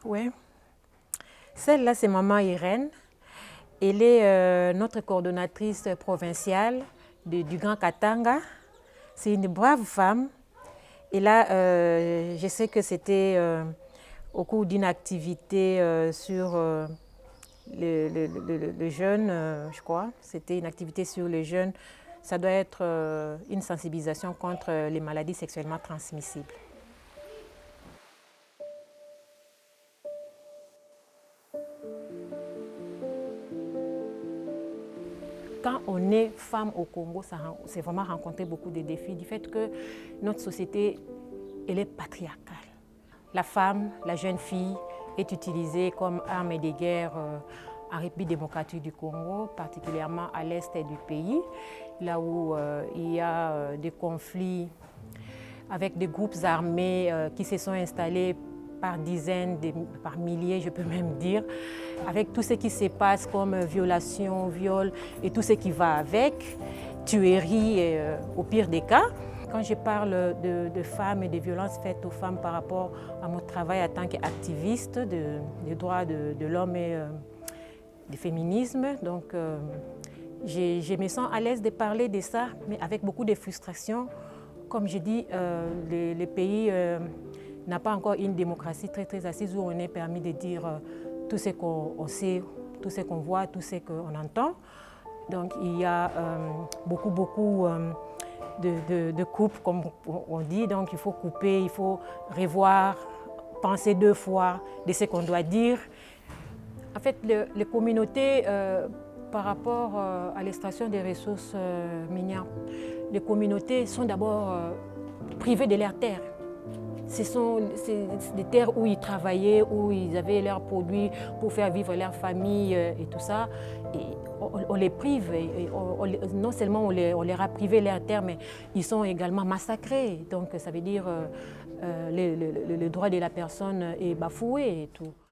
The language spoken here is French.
Oui. Celle-là, c'est maman Irène. Elle est notre coordonnatrice provinciale du Grand Katanga. C'est une brave femme. Et là, je sais que c'était au cours d'une activité sur le jeune, je crois. C'était une activité sur les jeunes. Ça doit être une sensibilisation contre les maladies sexuellement transmissibles. Quand on est femme au Congo, c'est vraiment rencontrer beaucoup de défis du fait que notre société, elle est patriarcale. La femme, la jeune fille, est utilisée comme arme de guerre en République démocratique du Congo, particulièrement à l'est du pays, là où il y a des conflits avec des groupes armés qui se sont installés par dizaines, par milliers, je peux même dire, avec tout ce qui se passe comme violation, viol et tout ce qui va avec, tuerie au pire des cas. Quand je parle de femmes et de violences faites aux femmes par rapport à mon travail en tant qu'activiste des droits de l'homme et du féminisme, donc je me sens à l'aise de parler de ça, mais avec beaucoup de frustration. Comme je dis, le pays n'a pas encore une démocratie très assise où on est permis de dire tout ce qu'on sait, tout ce qu'on voit, tout ce qu'on entend. Donc il y a beaucoup de coupes, comme on dit. Donc il faut couper, il faut revoir, penser deux fois de ce qu'on doit dire. En fait, les communautés, par rapport à l'extraction des ressources minières, les communautés sont d'abord privées de leurs terres. C'est des terres où ils travaillaient, où ils avaient leurs produits pour faire vivre leur famille et tout ça. Et on les prive. Non seulement on leur a privé leurs terres, mais ils sont également massacrés. Donc ça veut dire le droit de la personne est bafoué et tout.